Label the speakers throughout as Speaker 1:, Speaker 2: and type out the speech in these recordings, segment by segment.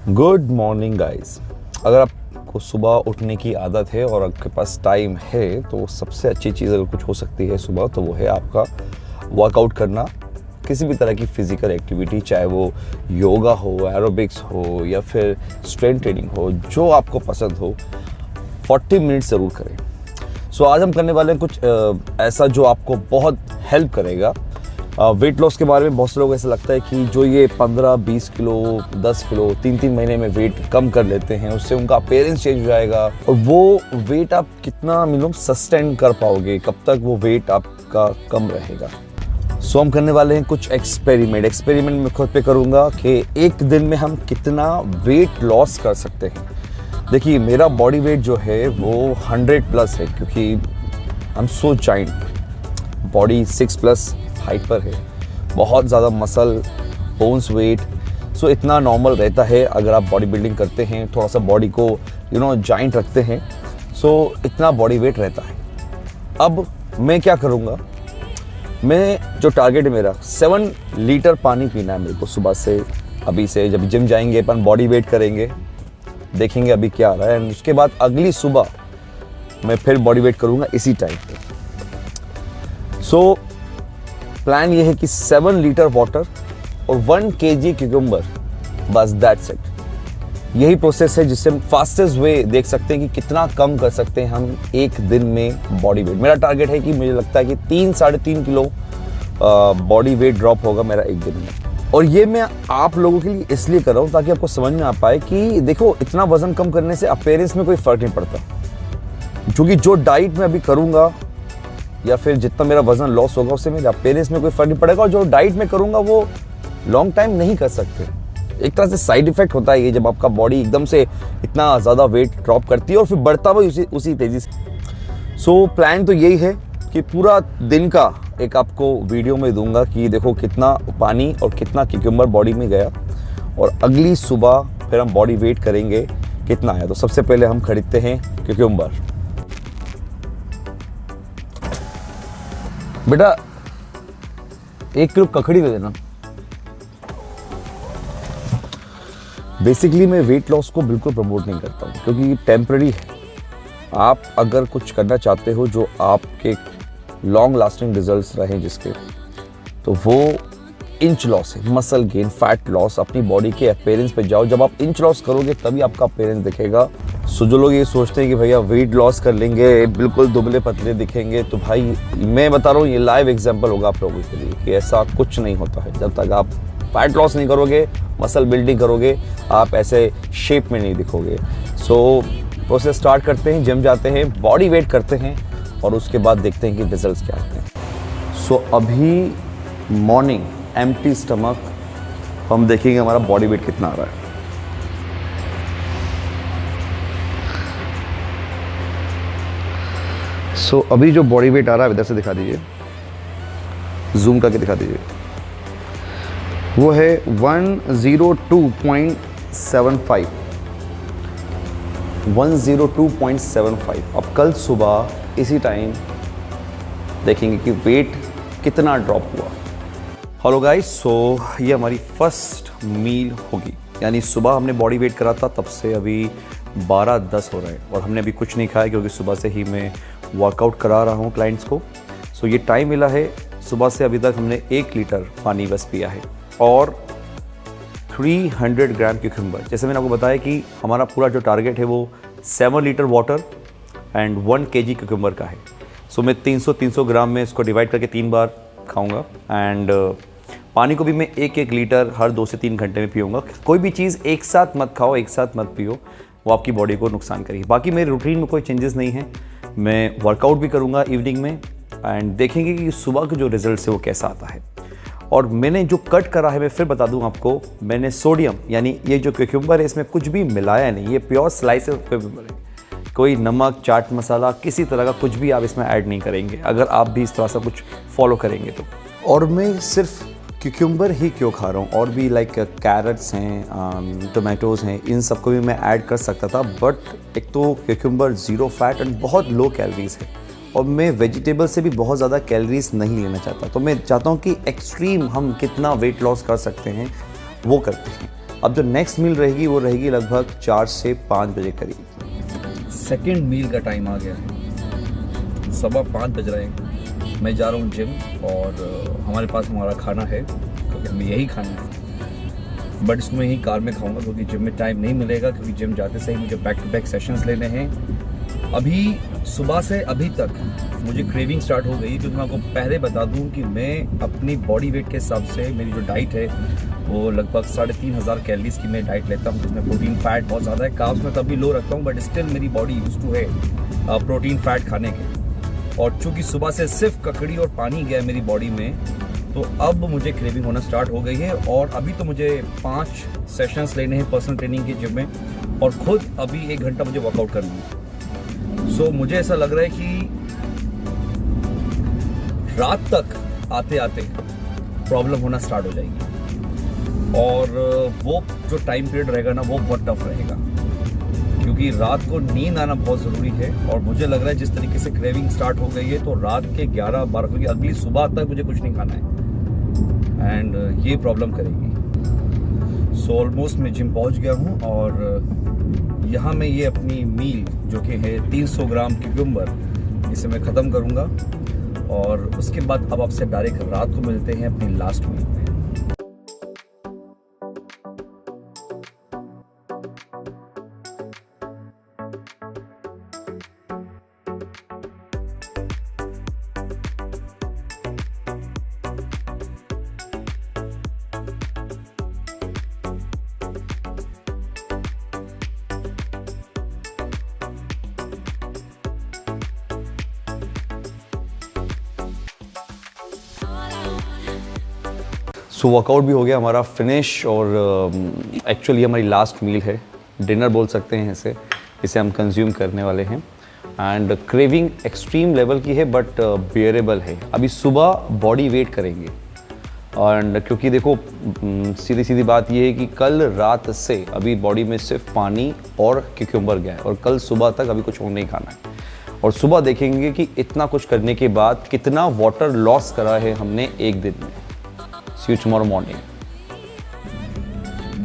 Speaker 1: Good morning guys. अगर आपको सुबह उठने की आदत है और आपके पास टाइम है तो सबसे अच्छी चीज़ अगर कुछ हो सकती है सुबह तो वो है आपका वर्कआउट करना। किसी भी तरह की फिजिकल एक्टिविटी, चाहे वो योगा हो, एरोबिक्स हो या फिर स्ट्रेंथ ट्रेनिंग हो, जो आपको पसंद हो, 40 मिनट ज़रूर करें। सो आज हम करने वाले हैं कुछ ऐसा जो आपको बहुत हेल्प करेगा। वेट लॉस के बारे में बहुत से लोग ऐसा लगता है कि जो ये 15-20 किलो 10 किलो 3-3 महीने में वेट कम कर लेते हैं उससे उनका अपीयरेंस चेंज हो जाएगा, और वो वेट आप कितना मिनिमम सस्टेन कर पाओगे, कब तक वो वेट आपका कम रहेगा। सो हम करने वाले हैं कुछ एक्सपेरिमेंट मैं खुद पे करूँगा कि एक दिन में हम कितना वेट लॉस कर सकते हैं। देखिए मेरा बॉडी वेट जो है वो 100+ है, क्योंकि I am so giant, body 6+ height पर है, बहुत ज़्यादा मसल, बोन्स वेट। सो इतना नॉर्मल रहता है अगर आप बॉडी बिल्डिंग करते हैं, थोड़ा सा बॉडी को जाइंट रखते हैं, सो इतना बॉडी वेट रहता है। अब मैं क्या करूँगा, मैं जो टारगेट है मेरा 7 लीटर पानी पीना है मेरे को सुबह से। अभी से जब जिम जाएंगे अपन बॉडी वेट करेंगे, देखेंगे अभी क्या आ रहा है, एंड उसके बाद अगली सुबह मैं फिर बॉडी वेट करूँगा इसी टाइम पे। सो प्लान ये है कि 7 लीटर वाटर और 1 kg क्यूकम्बर, बस दैट्स इट। यही प्रोसेस है जिससे हम फास्टेस्ट वे देख सकते हैं कि कितना कम कर सकते हैं हम एक दिन में बॉडी वेट। मेरा टारगेट है कि मुझे लगता है कि 3-3.5 किलो बॉडी वेट ड्रॉप होगा मेरा एक दिन में। और ये मैं आप लोगों के लिए इसलिए कर रहा हूँ ताकि आपको समझ में आ पाए कि देखो इतना वजन कम करने से अपीयरेंस में कोई फर्क नहीं पड़ता, क्योंकि जो डाइट मैं अभी करूँगा या फिर जितना मेरा वजन लॉस होगा उससे मेरे अपीयरेंस में कोई फर्क नहीं पड़ेगा, और जो डाइट में करूँगा वो लॉन्ग टाइम नहीं कर सकते। एक तरह से साइड इफेक्ट होता है ये, जब आपका बॉडी एकदम से इतना ज़्यादा वेट ड्रॉप करती है और फिर बढ़ता भी उसी तेज़ी से। सो प्लान तो यही है कि पूरा दिन का एक आपको वीडियो में दूंगा कि देखो कितना पानी और कितना क्यूकम्बर बॉडी में गया, और अगली सुबह फिर हम बॉडी वेट करेंगे कितना आया। तो सबसे पहले हम खरीदते हैं क्यूकम्बर। बेटा 1 किलो ककड़ी दे देना। बेसिकली मैं वेट लॉस को बिल्कुल प्रमोट नहीं करता हूँ, क्योंकि ये टेम्पररी है। आप अगर कुछ करना चाहते हो जो आपके लॉन्ग लास्टिंग रिजल्ट्स रहें जिसके, तो वो इंच लॉस है, मसल गेन, फैट लॉस। अपनी बॉडी के अपीयरेंस पे जाओ, जब आप इंच लॉस करोगे तभी आपका अपीयरेंस दिखेगा। सो जो लोग ये सोचते हैं कि भैया वेट लॉस कर लेंगे बिल्कुल दुबले पतले दिखेंगे, तो भाई मैं बता रहा हूँ ये लाइव एग्जांपल होगा आप लोगों के लिए कि ऐसा कुछ नहीं होता है। जब तक आप फैट लॉस नहीं करोगे, मसल बिल्डिंग करोगे, आप ऐसे शेप में नहीं दिखोगे। सो प्रोसेस स्टार्ट करते हैं, जिम जाते हैं, बॉडी वेट करते हैं और उसके बाद देखते हैं कि रिजल्ट्स क्या आते हैं। सो अभी मॉर्निंग एम्प्टी स्टमक हम देखेंगे हमारा बॉडी वेट कितना आ रहा है। सो अभी जो बॉडी वेट आ रहा है इधर से दिखा दीजिए, जूम करके दिखा दीजिए, वो है 102.75। 102.75। अब कल सुबह इसी टाइम देखेंगे कि वेट कितना ड्रॉप हुआ। हेलो गाइस, सो ये हमारी फर्स्ट मील होगी, यानी सुबह हमने बॉडी वेट करा था तब से अभी 12:10 हो रहा है और हमने अभी कुछ नहीं खाया, क्योंकि सुबह से ही मैं वर्कआउट करा रहा हूँ क्लाइंट्स को। सो ये टाइम मिला है, सुबह से अभी तक हमने 1 लीटर पानी बस पिया है और 300 ग्राम क्यूकम्बर। जैसे मैंने आपको बताया कि हमारा पूरा जो टारगेट है वो 7 litre water and 1 kg cucumber का है। सो मैं 300 ग्राम में इसको डिवाइड करके 3 बार खाऊंगा, एंड पानी को भी मैं 1 लीटर हर 2 से 3 घंटे में पीऊँगा। कोई भी चीज़ एक साथ मत खाओ, एक साथ मत पियो, वो आपकी बॉडी को नुकसान करेगी। बाकी मेरे रूटीन में कोई चेंजेस नहीं है, मैं वर्कआउट भी करूँगा इवनिंग में, एंड देखेंगे कि सुबह का जो रिजल्ट है वो कैसा आता है। और मैंने जो कट करा है मैं फिर बता दूं आपको, मैंने सोडियम यानी ये जो क्यूकम्बर है इसमें कुछ भी मिलाया नहीं, ये प्योर स्लाइसेस क्यूकम्बर है। कोई नमक, चाट मसाला, किसी तरह का कुछ भी आप इसमें ऐड नहीं करेंगे अगर आप भी इस तरह से कुछ फॉलो करेंगे तो। और मैं सिर्फ क्यूकम्बर ही क्यों खा रहा हूँ, और भी लाइक कैरेट्स हैं, टोमेटोज़ हैं, इन सबको भी मैं ऐड कर सकता था, बट एक तो क्यूकम्बर 0 फैट एंड बहुत लो कैलोरीज है, और मैं वेजिटेबल से भी बहुत ज़्यादा कैलोरीज नहीं लेना चाहता। तो मैं चाहता हूँ कि एक्सट्रीम हम कितना वेट लॉस कर सकते हैं वो करते हैं। अब जो नेक्स्ट मील रहेगी वो रहेगी लगभग 4 से 5 बजे करीब।
Speaker 2: सेकंड मील का टाइम आ गया है, 5:15 बज रहे हैं। मैं जा रहा हूँ जिम और हमारे पास हमारा खाना है क्योंकि हमें यही खाना है, बट इसमें ही कार में खाऊंगा क्योंकि जिम में टाइम नहीं मिलेगा, क्योंकि जिम जाते से ही मुझे बैक टू बैक सेशंस लेने हैं। अभी सुबह से अभी तक मुझे क्रेविंग स्टार्ट हो गई, क्योंकि मैं आपको पहले बता दूं कि मैं अपनी बॉडी वेट के हिसाब से मेरी जो डाइट है वो लगभग 3500 कैलोरीज की मैं डाइट लेता हूँ, जिसमें प्रोटीन फैट बहुत ज़्यादा है। कार्ब्स में तभी लो रखता हूँ, बट स्टिल मेरी बॉडी यूज्ड टू है प्रोटीन फैट खाने के। और चूँकि सुबह से सिर्फ ककड़ी और पानी गया मेरी बॉडी में, तो अब मुझे क्रेविंग होना स्टार्ट हो गई है। और अभी तो मुझे 5 सेशंस लेने हैं पर्सनल ट्रेनिंग के जिम में, और खुद अभी 1 घंटा मुझे वर्कआउट करना है। सो मुझे ऐसा लग रहा है कि रात तक आते आते प्रॉब्लम होना स्टार्ट हो जाएगी, और वो जो टाइम पीरियड रहेगा ना वो बहुत टफ रहेगा, क्योंकि रात को नींद आना बहुत ज़रूरी है। और मुझे लग रहा है जिस तरीके से क्रेविंग स्टार्ट हो गई है, तो रात के 11-12 बजे अगली सुबह तक मुझे कुछ नहीं खाना है, एंड ये प्रॉब्लम करेगी। सो ऑलमोस्ट मैं जिम पहुंच गया हूं, और यहाँ मैं ये अपनी मील जो कि है 300 ग्राम क्यूकम्बर, इसे मैं ख़त्म करूँगा, और उसके बाद अब आपसे डायरेक्ट रात को मिलते हैं अपनी लास्ट मील में।
Speaker 1: सो वर्कआउट भी हो गया हमारा फिनिश, और एक्चुअली हमारी लास्ट मील है, डिनर बोल सकते हैं इसे हम कंज्यूम करने वाले हैं। एंड क्रेविंग एक्सट्रीम लेवल की है, बट बियरेबल है। अभी सुबह बॉडी वेट करेंगे, एंड क्योंकि देखो सीधी सीधी बात ये है कि कल रात से अभी बॉडी में सिर्फ पानी और क्यूकम्बर गया है, और कल सुबह तक अभी कुछ और नहीं खाना है। और सुबह देखेंगे कि इतना कुछ करने के बाद कितना वाटर लॉस करा है हमने एक दिन में। See you tomorrow morning.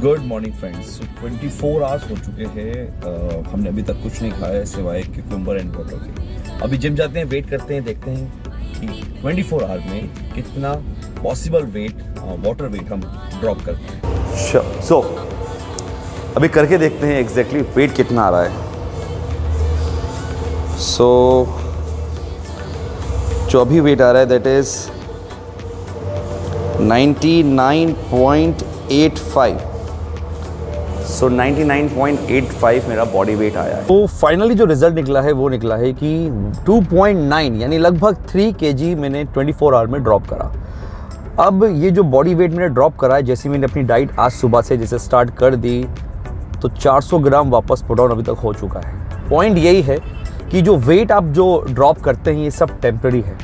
Speaker 2: Good morning friends. 24 hours हो चुके हैं, हमने अभी तक कुछ नहीं खाया है सिवाय क्यूकम्बर एंड वाटर के। अभी जिम जाते हैं, वेट करते हैं, देखते हैं कि 24 आवर में कितना पॉसिबल वेट, वाटर वेट हम ड्रॉप करते हैं।
Speaker 1: सो अभी करके देखते हैं एग्जैक्टली वेट कितना आ रहा है। सो जो अभी वेट आ रहा है दैट इज 99.85। सो 99.85 मेरा बॉडी वेट आया है। तो फाइनली जो रिजल्ट निकला है वो निकला है कि 2.9 यानी लगभग 3 kg मैंने 24 आवर में ड्रॉप करा। अब ये जो बॉडी वेट मैंने ड्रॉप करा है, जैसे मैंने अपनी डाइट आज सुबह से जैसे स्टार्ट कर दी, तो 400 ग्राम वापस पुट डाउन अभी तक हो चुका है। पॉइंट यही है कि जो वेट आप जो ड्रॉप करते हैं ये सब टेम्पररी है।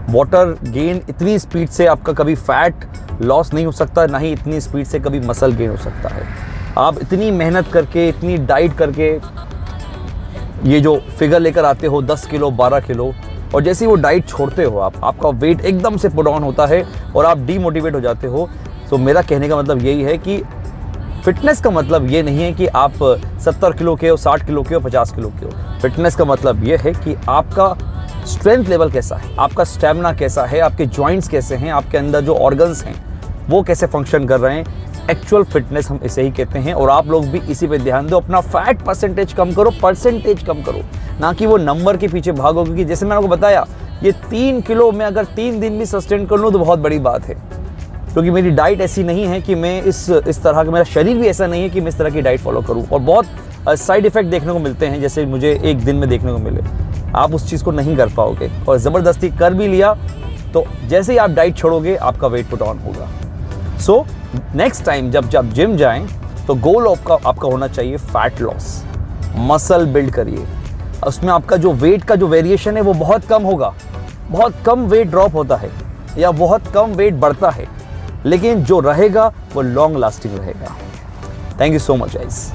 Speaker 1: वाटर गेन इतनी स्पीड से आपका कभी फैट लॉस नहीं हो सकता, ना ही इतनी स्पीड से कभी मसल गेन हो सकता है। आप इतनी मेहनत करके, इतनी डाइट करके ये जो फिगर लेकर आते हो 10 किलो 12 किलो, और जैसे ही वो डाइट छोड़ते हो आपका वेट एकदम से पुट ऑन होता है और आप डीमोटिवेट हो जाते हो। तो मेरा कहने का मतलब यही है कि फिटनेस का मतलब ये नहीं है कि आप 70 किलो के हो, 60 किलो के हो, 50 किलो के हो। फिटनेस का मतलब ये है कि आपका स्ट्रेंथ लेवल कैसा है, आपका स्टैमिना कैसा है, आपके जॉइंट्स कैसे हैं, आपके अंदर जो ऑर्गन्स हैं वो कैसे फंक्शन कर रहे हैं। एक्चुअल फिटनेस हम इसे ही कहते हैं, और आप लोग भी इसी पे ध्यान दो। अपना फैट परसेंटेज कम करो, परसेंटेज कम करो, ना कि वो नंबर के पीछे भागो। क्योंकि जैसे मैंने आपको बताया, ये 3 किलो में अगर 3 दिन भी सस्टेन कर लूँ तो बहुत बड़ी बात है, क्योंकि मेरी डाइट ऐसी नहीं है कि मैं इस तरह का, मेरा शरीर भी ऐसा नहीं है कि मैं इस तरह की डाइट फॉलो करूँ। और बहुत साइड इफेक्ट देखने को मिलते हैं, जैसे मुझे एक दिन में देखने को मिले। आप उस चीज़ को नहीं कर पाओगे, और ज़बरदस्ती कर भी लिया तो जैसे ही आप डाइट छोड़ोगे आपका वेट पुट ऑन होगा। सो नेक्स्ट टाइम जब जिम जाएं तो गोल आपका होना चाहिए फैट लॉस, मसल बिल्ड करिए। उसमें आपका जो वेट का जो वेरिएशन है वो बहुत कम होगा, बहुत कम वेट ड्रॉप होता है या बहुत कम वेट बढ़ता है, लेकिन जो रहेगा वो लॉन्ग लास्टिंग रहेगा। Thank you so much guys.